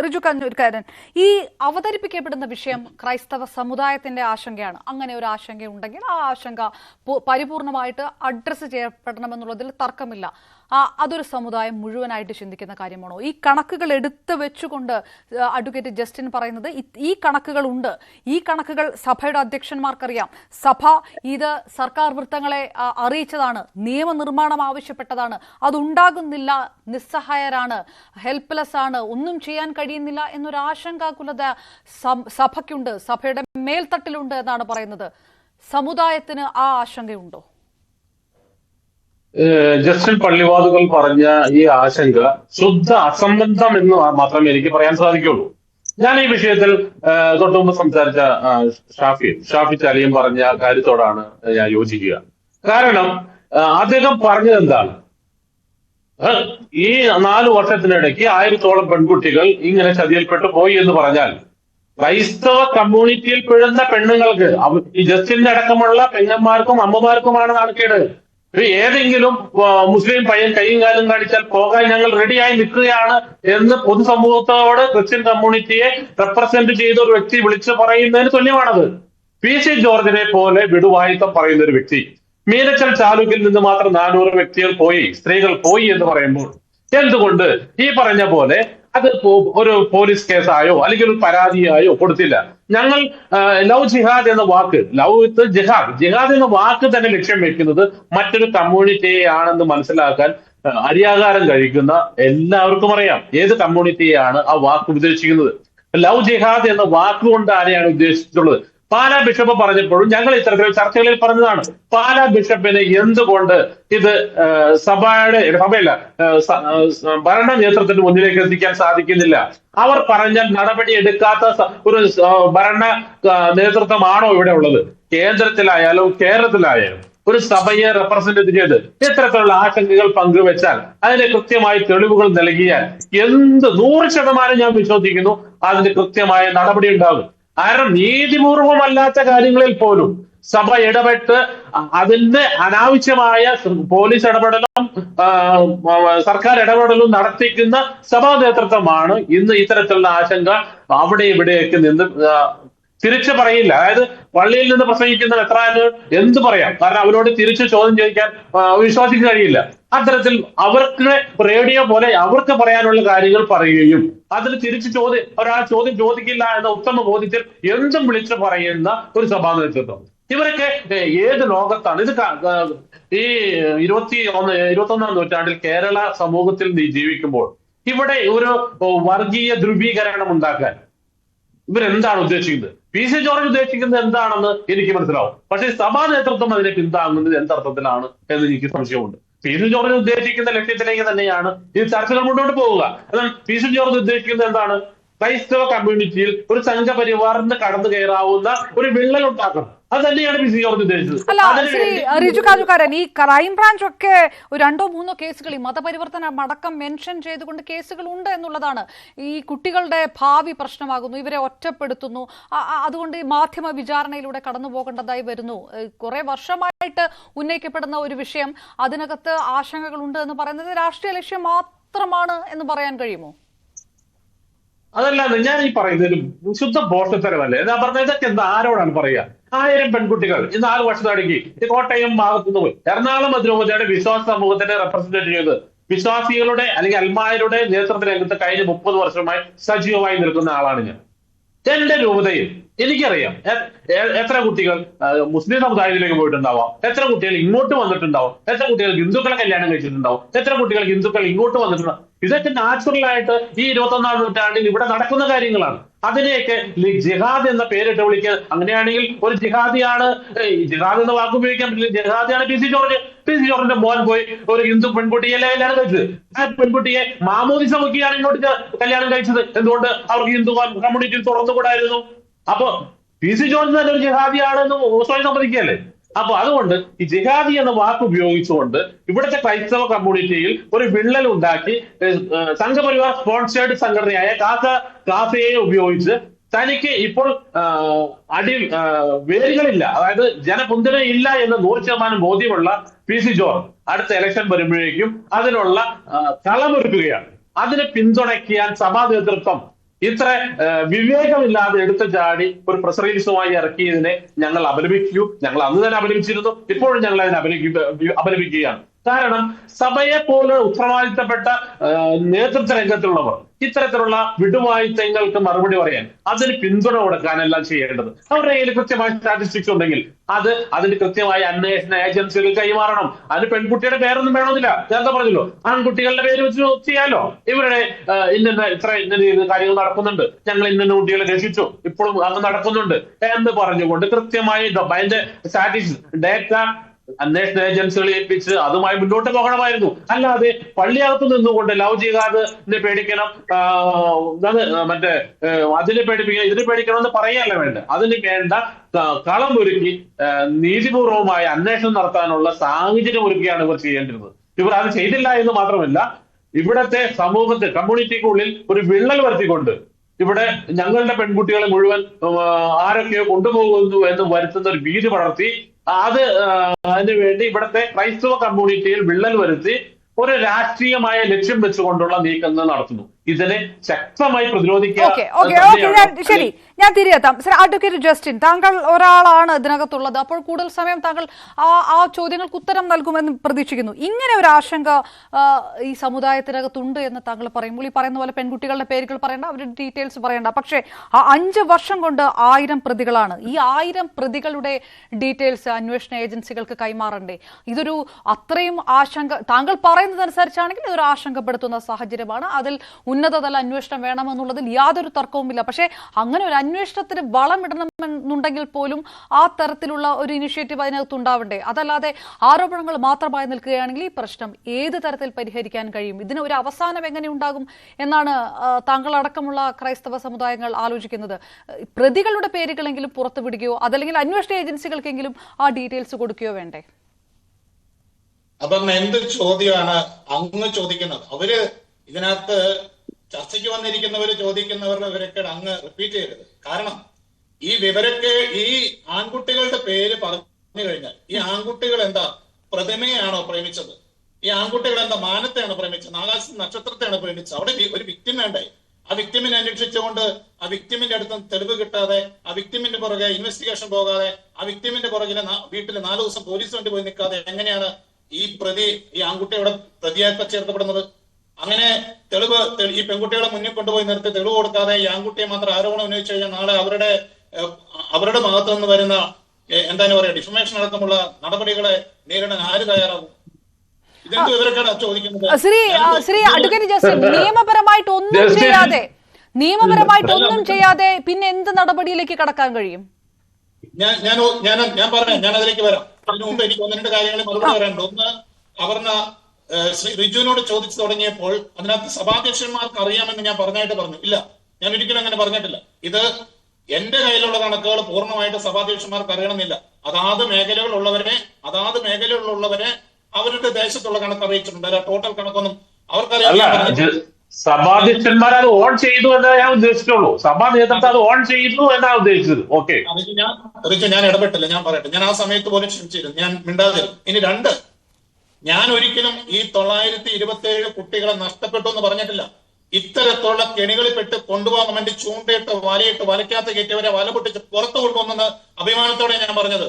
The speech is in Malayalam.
റിജു കഞ്ഞൂർക്കാരൻ, ഈ അവതരിപ്പിക്കപ്പെടുന്ന വിഷയം ക്രൈസ്തവ സമുദായത്തിന്റെ ആശങ്കയാണ്. അങ്ങനെ ഒരു ആശങ്ക ഉണ്ടെങ്കിൽ ആ ആശങ്ക പരിപൂർണമായിട്ട് അഡ്രസ്സ് ചെയ്യപ്പെടണമെന്നുള്ളതിൽ തർക്കമില്ല. അതൊരു സമുദായം മുഴുവനായിട്ട് ചിന്തിക്കുന്ന കാര്യമാണോ? ഈ കണക്കുകൾ എടുത്തു വെച്ചുകൊണ്ട് അഡ്വക്കേറ്റ് ജസ്റ്റിൻ പറയുന്നത് ഈ കണക്കുകളുണ്ട്, ഈ കണക്കുകൾ സഭയുടെ അധ്യക്ഷന്മാർക്കറിയാം, സഭ ഇത് സർക്കാർ വൃത്തങ്ങളെ അറിയിച്ചതാണ്, നിയമനിർമ്മാണം ആവശ്യപ്പെട്ടതാണ്, അതുണ്ടാകുന്നില്ല, നിസ്സഹായരാണ്, ഹെൽപ്ലെസ് ആണ്, ഒന്നും ചെയ്യാൻ കഴിയുന്നില്ല എന്നൊരു ആശങ്കാകുലത സഭയ്ക്കുണ്ട്, സഭയുടെ മേൽത്തട്ടിലുണ്ട് എന്നാണ് പറയുന്നത്. സമുദായത്തിന് ആ ആശങ്കയുണ്ടോ? ജസ്റ്റിൻ പള്ളിവാതുകൾ പറഞ്ഞ ഈ ആശങ്ക ശുദ്ധ അസംബന്ധം എന്ന് മാത്രമേ എനിക്ക് പറയാൻ സാധിക്കുള്ളൂ. ഞാൻ ഈ വിഷയത്തിൽ തൊട്ടു മുമ്പ് സംസാരിച്ച ഷാഫി ചാലിയും പറഞ്ഞ കാര്യത്തോടാണ് ഞാൻ യോജിക്കുക. കാരണം അദ്ദേഹം പറഞ്ഞത് എന്താണ്, ഈ 4 വർഷത്തിനിടയ്ക്ക് 1000-ഓളം പെൺകുട്ടികൾ ഇങ്ങനെ ചതിയിൽപ്പെട്ടു പോയി എന്ന് പറഞ്ഞാൽ ക്രൈസ്തവ കമ്മ്യൂണിറ്റിയിൽ പെടുന്ന പെണ്ണുങ്ങൾക്ക്, ഈ ജസ്റ്റിന്റെ അടക്കമുള്ള പെങ്ങന്മാർക്കും അമ്മമാർക്കുമാണ് നാണക്കേട്. ഏതെങ്കിലും മുസ്ലിം പയ്യൻ കൈയും കാലും കാണിച്ചാൽ പോകാൻ ഞങ്ങൾ റെഡിയായി നിൽക്കുകയാണ് എന്ന് പൊതുസമൂഹത്തോട് ക്രിസ്ത്യൻ കമ്മ്യൂണിറ്റിയെ റെപ്രസെന്റ് ചെയ്ത ഒരു വ്യക്തി വിളിച്ചു പറയുന്നതിന് തുല്യമാണത്. PC ജോർജിനെ പോലെ വിടുവായുത്തം പറയുന്ന ഒരു വ്യക്തി, മീനച്ചൽ താലൂക്കിൽ നിന്ന് മാത്രം 400 സ്ത്രീകൾ പോയി എന്ന് പറയുമ്പോൾ എന്തുകൊണ്ട് ഈ പറഞ്ഞ പോലെ അത് ഒരു പോലീസ് കേസായോ അല്ലെങ്കിൽ ഒരു പരാതിയായോ കൊടുത്തില്ല? ഞങ്ങൾ ലവ് ജിഹാദ് എന്ന വാക്ക്, ലവ് വിത്ത് ജിഹാദ് എന്ന വാക്ക് തന്നെ ലക്ഷ്യം വെക്കുന്നത് മറ്റൊരു കമ്മ്യൂണിറ്റിയെ ആണെന്ന് മനസ്സിലാക്കാൻ അരിയാകാരം കഴിക്കുന്ന എല്ലാവർക്കും അറിയാം ഏത് കമ്മ്യൂണിറ്റിയെയാണ് ആ വാക്ക് ഉദ്ദേശിക്കുന്നത്. ലവ് ജിഹാദ് എന്ന വാക്കുകൊണ്ട് ആരെയാണ് ഉദ്ദേശിച്ചിട്ടുള്ളത്? പാലാ ബിഷപ്പ് പറഞ്ഞപ്പോഴും ഞങ്ങൾ ഇത്തരത്തിൽ ചർച്ചകളിൽ പറഞ്ഞതാണ്, പാലാ ബിഷപ്പിന് എന്തുകൊണ്ട് ഇത് സഭയല്ല ഭരണ നേതൃത്വത്തിന് മുന്നിലേക്ക് എത്തിക്കാൻ സാധിക്കുന്നില്ല? അവർ പറഞ്ഞാൽ നടപടി എടുക്കാത്ത ഒരു ഭരണ നേതൃത്വമാണോ ഇവിടെ ഉള്ളത്? കേന്ദ്രത്തിലായാലും കേരളത്തിലായാലും ഒരു സഭയെ റെപ്രസെന്റ് ചെയ്ത് ഇത്തരത്തിലുള്ള ആശങ്കകൾ പങ്കുവെച്ചാൽ അതിന് കൃത്യമായ തെളിവുകൾ നൽകിയാൽ 100% ഞാൻ വിശ്വസിക്കുന്നു അതിന് കൃത്യമായ നടപടി ഉണ്ടാകും. കാരണം നീതിപൂർവമല്ലാത്ത കാര്യങ്ങളിൽ പോലും സഭ ഇടപെട്ട് അതിന്റെ അനാവശ്യമായ പോലീസ് ഇടപെടലും സർക്കാർ ഇടപെടലും നടത്തിക്കുന്ന സഭാ നേതൃത്വമാണ് ഇന്ന് ഇത്തരത്തിലുള്ള ആശങ്ക അവിടെ ഇവിടെയൊക്കെ നിന്ന് തിരിച്ചു പറയില്ല. അതായത് പള്ളിയിൽ നിന്ന് പ്രസംഗിക്കുന്ന എത്രാന് എന്ത് പറയാം, കാരണം അവരോട് തിരിച്ചു ചോദ്യം ചോദിക്കാൻ വിശ്വാസിക്ക് കഴിയില്ല. അത്തരത്തിൽ അവർക്ക് റേഡിയോ പോലെ അവർക്ക് പറയാനുള്ള കാര്യങ്ങൾ പറയുകയും അതിന് തിരിച്ചു ഒരാൾ ചോദ്യം ചോദിക്കില്ല എന്ന ഉത്തമ ബോധ്യത്തിൽ എന്തും വിളിച്ചു പറയുന്ന ഒരു സഭാ നേതൃത്വം. ഇവരൊക്കെ ഏത് ലോകത്താണ്? ഇത് ഈ 21-ാം നൂറ്റാണ്ടിൽ കേരള സമൂഹത്തിൽ ജീവിക്കുമ്പോൾ ഇവിടെ ഒരു വർഗീയ ധ്രുവീകരണം ഉണ്ടാക്കാൻ ഇവരെന്താണ് ഉദ്ദേശിക്കുന്നത്? PC ജോർജ് ഉദ്ദേശിക്കുന്നത് എന്താണെന്ന് എനിക്ക് മനസ്സിലാവും. പക്ഷേ സഭാ നേതൃത്വം അതിനെ പിന്താങ്ങുന്നത് എന്തർത്ഥത്തിലാണ് എന്ന് എനിക്ക് സംശയമുണ്ട്. PC ജോർജ് ഉദ്ദേശിക്കുന്ന ലക്ഷ്യത്തിലേക്ക് തന്നെയാണ് ഈ ചർച്ചകൾ മുന്നോട്ട് പോവുക. എന്നാൽ PC ജോർജ് ഉദ്ദേശിക്കുന്നത് എന്താണ്? ക്രൈസ്തവ കമ്മ്യൂണിറ്റിയിൽ ഒരു സംഘപരിവാറിന് കടന്നു കയറാവുന്ന ഒരു വിള്ളൽ ഉണ്ടാക്കണം. അത് തന്നെയാണ് PC ജോർജ് ഉദ്ദേശിച്ചത്. റിജുകാരൻ, ഈ ക്രൈംബ്രാഞ്ച് ഒക്കെ 2-3 കേസുകൾ ഈ മതപരിവർത്തനം അടക്കം മെൻഷൻ ചെയ്തുകൊണ്ട് കേസുകൾ ഉണ്ട് എന്നുള്ളതാണ്. ഈ കുട്ടികളുടെ ഭാവി പ്രശ്നമാകുന്നു, ഇവരെ ഒറ്റപ്പെടുത്തുന്നു, അതുകൊണ്ട് ഈ മാധ്യമ വിചാരണയിലൂടെ കടന്നു പോകേണ്ടതായി വരുന്നു. കുറെ വർഷമായിട്ട് ഉന്നയിക്കപ്പെടുന്ന ഒരു വിഷയം, അതിനകത്ത് ആശങ്കകളുണ്ട് എന്ന് പറയുന്നത് രാഷ്ട്രീയ ലക്ഷ്യം മാത്രമാണ് എന്ന് പറയാൻ കഴിയുമോ? അതല്ലാതെ ഞാൻ ഈ പറയുന്നതിൽ ശുദ്ധ ബോധത്തരമല്ലേ? ഞാൻ പറഞ്ഞത് ഇതൊക്കെ എന്താ, ആരോടാണ് പറയുക? 1000 പെൺകുട്ടികൾ ഈ 4 വർഷത്തിനിടയ്ക്ക് കോട്ടയം ഭാഗത്തുനിന്ന് പോയി എറണാകുളം അതിരൂപതയുടെ വിശ്വാസ സമൂഹത്തിനെ റെപ്രസെന്റ് ചെയ്ത് വിശ്വാസികളുടെ അല്ലെങ്കിൽ അൽമായരുടെ നേതൃത്വ രംഗത്ത് കഴിഞ്ഞ 30 വർഷമായി സജീവമായി നിൽക്കുന്ന ആളാണ് ഞാൻ. എന്റെ രൂപതയിൽ എനിക്കറിയാം എത്ര കുട്ടികൾ മുസ്ലിം സമുദായത്തിലേക്ക് പോയിട്ടുണ്ടാവാം, എത്ര കുട്ടികൾ ഇങ്ങോട്ട് വന്നിട്ടുണ്ടാവും, എത്ര കുട്ടികൾ ഹിന്ദുക്കളെ കല്യാണം കഴിച്ചിട്ടുണ്ടാവും, എത്ര കുട്ടികൾ ഹിന്ദുക്കൾ ഇങ്ങോട്ട് വന്നിട്ടുണ്ടാവും. ഇതൊക്കെ നാച്ചുറൽ ആയിട്ട് ഈ 21-ാം നൂറ്റാണ്ടിൽ ഇവിടെ നടക്കുന്ന കാര്യങ്ങളാണ്. അതിനെയൊക്കെ ജിഹാദ് എന്ന പേരിട്ട് വിളിക്കുക. അങ്ങനെയാണെങ്കിൽ ഒരു ജിഹാദിയാണ്, ജിഹാദ് എന്ന വാക്ക് ഉപയോഗിക്കാൻ പറ്റില്ല, ജിഹാദിയാണ് PC ജോർജ്. PC ജോർജിന്റെ മോൻ പോയി ഒരു ഹിന്ദു പെൺകുട്ടിയല്ലേ കല്യാണം കഴിച്ചത്? ആ പെൺകുട്ടിയെ മാമോദിസ മുക്കിയാണ് ഇങ്ങോട്ട് കല്യാണം കഴിച്ചത്. എന്തുകൊണ്ട് അവർക്ക് ഹിന്ദു കമ്മ്യൂണിറ്റിയിൽ തുറന്നുകൂടായിരുന്നു? അപ്പൊ PC ജോർജ് തന്നെ ഒരു ജിഹാദിയാണെന്ന് സ്വയം സമ്മതിക്കുകയല്ലേ? അപ്പൊ അതുകൊണ്ട് ഈ ജിഹാദി എന്ന വാക്ക് ഉപയോഗിച്ചുകൊണ്ട് ഇവിടുത്തെ ക്രൈസ്തവ കമ്മ്യൂണിറ്റിയിൽ ഒരു വിള്ളൽ ഉണ്ടാക്കി സംഘപരിവാർ സ്പോൺസേർഡ് സംഘടനയായ കാസയെ ഉപയോഗിച്ച് തനിക്ക് ഇപ്പോൾ വേരുകളില്ല, അതായത് ജനപിന്തുണ ഇല്ല എന്ന് 100% ബോധ്യമുള്ള PC ജോർജ് അടുത്ത ഇലക്ഷൻ വരുമ്പോഴേക്കും അതിനുള്ള കളമൊരുക്കുകയാണ്. അതിനെ പിന്തുണയ്ക്കാൻ സഭാ നേതൃത്വം ഇത്ര വിവേകമില്ലാതെ എടുത്തു ചാടി ഒരു പ്രസ് റിലീസുമായി ഇറക്കിയതിനെ ഞങ്ങൾ അപലപിക്കൂ. ഞങ്ങൾ അന്ന് തന്നെ അപലപിച്ചിരുന്നു, ഇപ്പോഴും ഞങ്ങൾ അതിനെ അപലപിക്കുകയാണ്. കാരണം സഭയെ പോലെ ഉത്തരവാദിത്തപ്പെട്ട നേതൃത്വ രംഗത്തുള്ളവർ ഇത്തരത്തിലുള്ള വിടുവായുത്തങ്ങൾക്ക് മറുപടി പറയാൻ, അതിന് പിന്തുണ കൊടുക്കാനെല്ലാം ചെയ്യേണ്ടത്. അവരുടെ കയ്യിൽ കൃത്യമായ സ്റ്റാറ്റിസ്റ്റിക്സ് ഉണ്ടെങ്കിൽ അതിന് കൃത്യമായ അന്വേഷണ ഏജൻസികൾ കൈമാറണം. അതിന് പെൺകുട്ടിയുടെ പേരൊന്നും വേണമെന്നില്ല. നേരത്തെ പറഞ്ഞല്ലോ, ആൺകുട്ടികളുടെ പേര് വെച്ച് ചെയ്യാലോ. ഇവരുടെ ഇന്ന കാര്യങ്ങൾ നടക്കുന്നുണ്ട്, ഞങ്ങൾ ഇന്ന കുട്ടികളെ രക്ഷിച്ചു, ഇപ്പോഴും അങ്ങ് നടക്കുന്നുണ്ട് എന്ന് പറഞ്ഞുകൊണ്ട് കൃത്യമായി അതിന്റെ സ്റ്റാറ്റിസ്റ്റിക്സ് ഡേറ്റ അന്വേഷണ ഏജൻസികളെ ഏൽപ്പിച്ച് അതുമായി മുന്നോട്ട് പോകണമായിരുന്നു. അല്ലാതെ പള്ളിയകത്ത് നിന്നുകൊണ്ട് ലവ് ജിഹാദിനെ പേടിക്കണം, മറ്റേ അതിനെ പേടിപ്പിക്കണം, ഇതിനെ പേടിക്കണം എന്ന് പറയല്ല വേണ്ട. അതിന് വേണ്ട കളം ഒരുക്കി നീതിപൂർവമായ അന്വേഷണം നടത്താനുള്ള സാഹചര്യം ഒരുക്കുകയാണ് ഇവർ ചെയ്യേണ്ടിരുന്നത്. ഇവർ അത് ചെയ്തില്ല എന്ന് മാത്രമല്ല, ഇവിടത്തെ സമൂഹത്തെ കമ്മ്യൂണിറ്റിക്കുള്ളിൽ ഒരു വിള്ളൽ വരുത്തിക്കൊണ്ട് ഇവിടെ ഞങ്ങളുടെ പെൺകുട്ടികളെ മുഴുവൻ ആരൊക്കെയോ കൊണ്ടുപോകുന്നു എന്ന് വരുത്തുന്ന ഒരു ഭീതി പടർത്തി അതിനു വേണ്ടി ഇവിടുത്തെ ക്രൈസ്തവ കമ്മ്യൂണിറ്റിയിൽ വിള്ളൽ വരുത്തി ഒരു രാഷ്ട്രീയമായ ലക്ഷ്യം വെച്ചുകൊണ്ടുള്ള നീക്കങ്ങൾ നടത്തുന്നു. ഇതിനെ ശക്തമായി പ്രതിരോധിക്കുക. ശരി, ഞാൻ തിരികെത്താം. സർ, അഡ്വക്കേറ്റ് ജസ്റ്റിൻ, താങ്കൾ ഒരാളാണ് ഇതിനകത്തുള്ളത്. അപ്പോൾ കൂടുതൽ സമയം താങ്കൾ ആ ചോദ്യങ്ങൾക്ക് ഉത്തരം നൽകുമെന്ന് പ്രതീക്ഷിക്കുന്നു. ഇങ്ങനെ ഒരു ആശങ്ക ഈ സമുദായത്തിനകത്തുണ്ട് എന്ന് താങ്കൾ പറയുമ്പോൾ, ഈ പറയുന്ന പോലെ പെൺകുട്ടികളുടെ പേരുകൾ പറയേണ്ട, അവരുടെ ഡീറ്റെയിൽസ് പറയേണ്ട, പക്ഷേ ആ 5 വർഷം കൊണ്ട് 1000 പ്രതികളാണ്. ഈ 1000 പ്രതികളുടെ ഡീറ്റെയിൽസ് അന്വേഷണ ഏജൻസികൾക്ക് കൈമാറണ്ടേ? ഇതൊരു അത്രയും ആശങ്ക, താങ്കൾ പറയുന്നതനുസരിച്ചാണെങ്കിൽ ഇതൊരു ആശങ്കപ്പെടുത്തുന്ന സാഹചര്യമാണ്. അതിൽ ഉന്നതതല അന്വേഷണം വേണമെന്നുള്ളതിൽ യാതൊരു തർക്കവുമില്ല. പക്ഷേ അങ്ങനെ ഒരു അന്വേഷണത്തിന് വളമിടണമെന്നുണ്ടെങ്കിൽ പോലും ആ തരത്തിലുള്ള ഒരു ഇനിഷ്യേറ്റീവ് അതിനകത്ത് ഉണ്ടാവണ്ടേ? അതല്ലാതെ ആരോപണങ്ങൾ മാത്രമായി നിൽക്കുകയാണെങ്കിൽ ഈ പ്രശ്നം ഏത് തരത്തിൽ പരിഹരിക്കാൻ കഴിയും? ഇതിന് ഒരു അവസാനം എങ്ങനെ ഉണ്ടാകും എന്നാണ് താങ്കൾ അടക്കമുള്ള ക്രൈസ്തവ സമുദായങ്ങൾ ആലോചിക്കുന്നത്. പ്രതികളുടെ പേരുകളെങ്കിലും പുറത്തുവിടുകയോ അതല്ലെങ്കിൽ അന്വേഷണ ഏജൻസികൾക്കെങ്കിലും ആ ഡീറ്റെയിൽസ് കൊടുക്കുകയോ വേണ്ടേ? അപ്പം എന്ത് ചോദ്യമാണ് അങ്ങ് ചോദിക്കുന്നത്? അവര് ഇതിനകത്ത് ചർച്ചയ്ക്ക് വന്നിരിക്കുന്നവര് ചോദിക്കുന്നവരുടെ വിവരക്കേട് അങ്ങ് റിപ്പീറ്റ് ചെയ്യരുത്. കാരണം ഈ വിവരക്ക് ഈ ആൺകുട്ടികളുടെ പേര് പറഞ്ഞു കഴിഞ്ഞാൽ ഈ ആൺകുട്ടികൾ എന്താ പ്രതിമയാണോ പ്രേമിച്ചത്? ഈ ആൺകുട്ടികൾ എന്താ മാനത്തെയാണോ പ്രേമിച്ചത്? ആകാശ നക്ഷത്രത്തെയാണോ പ്രേമിച്ചത്? അവിടെ ഒരു വിക്ടിം വേണ്ടേ? ആ വിക്ടിമിനെ അന്വേഷിച്ചുകൊണ്ട് ആ വിക്ടിമിന്റെ അടുത്ത് തെളിവ് കിട്ടാതെ, ആ വിക്ടിമിന്റെ പുറകെ ഇൻവെസ്റ്റിഗേഷൻ പോകാതെ, ആ വിക്ടിമിന്റെ പുറകിലെ വീട്ടിൽ 4 ദിവസം പോലീസ് വണ്ടി പോയി നിൽക്കാതെ എങ്ങനെയാണ് ഈ ആൺകുട്ടിയുടെ പ്രതിയായി ചേർക്കപ്പെടുന്നത്? അങ്ങനെ ഈ പെൺകുട്ടികളെ മുന്നിൽ കൊണ്ടുപോയി നിർത്തി തെളിവ് കൊടുക്കാതെ ഈ ആൺകുട്ടിയെ മാത്രം ആരോപണം ഉന്നയിച്ചു കഴിഞ്ഞാൽ നാളെ അവരുടെ ഭാഗത്തു നിന്ന് വരുന്ന എന്താണ് പറയാ ഡിഫമേഷൻ അടക്കമുള്ള നടപടികളെ നേരിടാൻ ആര് തയ്യാറാകും? ഇതെന്ത് വിവരക്കാണ് ചോദിക്കുന്നത്? നിയമപരമായിട്ടൊന്നും ചെയ്യാതെ പിന്നെ എന്ത് നടപടിയിലേക്ക് കടക്കാൻ കഴിയും? ഞാൻ പറയാം, ഞാൻ അതിലേക്ക് വരാം. അതിനു മുമ്പ് എനിക്ക് 1-2 കാര്യങ്ങളിൽ മറുപടി പറയാനുണ്ട്. ഒന്ന്, അപർണ ശ്രീ റിജുവിനോട് ചോദിച്ചു തുടങ്ങിയപ്പോൾ അതിനകത്ത് സഭാധ്യക്ഷന്മാർക്ക് അറിയാമെന്ന് ഞാൻ പറഞ്ഞായിട്ട് പറഞ്ഞു. ഇല്ല, ഞാൻ ഒരിക്കലും അങ്ങനെ പറഞ്ഞിട്ടില്ല. ഇത് എന്റെ കയ്യിലുള്ള കണക്കുകൾ പൂർണ്ണമായിട്ട് സഭാധ്യക്ഷന്മാർക്ക് അറിയണമെന്നില്ല. അതാത് മേഖലകളിലുള്ളവരെ അവരുടെ ദേശത്തുള്ള കണക്ക് അറിയിച്ചിട്ടുണ്ട്. അല്ല, ടോട്ടൽ കണക്കൊന്നും അവർക്കറിയാം. സഭാധ്യക്ഷന്മാർ അത് ഓൺ ചെയ്തു എന്നേ ഞാൻ ഉദ്ദേശിച്ചുള്ളൂ. സഭാ നേതൃത്വം അത് ഓൺ ചെയ്തു എന്നാണ് ഉദ്ദേശിച്ചത്. ഓക്കെ റിജു, ഞാൻ ഇടപെട്ടില്ല, ഞാൻ പറയട്ടെ. ഞാൻ ആ സമയത്ത് പോലും ക്ഷമിച്ചിരുന്നു, ഞാൻ മിണ്ടാതിരുന്നു. ഇനി 2, ഞാൻ ഒരിക്കലും ഈ 927 കുട്ടികളെ നഷ്ടപ്പെട്ടു എന്ന് പറഞ്ഞിട്ടില്ല. ഇത്തരത്തിലുള്ള കെണികളിൽ പെട്ട് കൊണ്ടുപോകാൻ വേണ്ടി ചൂണ്ടയിട്ട് വലയിട്ട് വലയ്ക്കാത്ത കയറ്റിയവരെ വല പൊട്ടിച്ച് പുറത്തു കൊണ്ടുവന്നെന്ന് അഭിമാനത്തോടെ ഞാൻ പറഞ്ഞത്.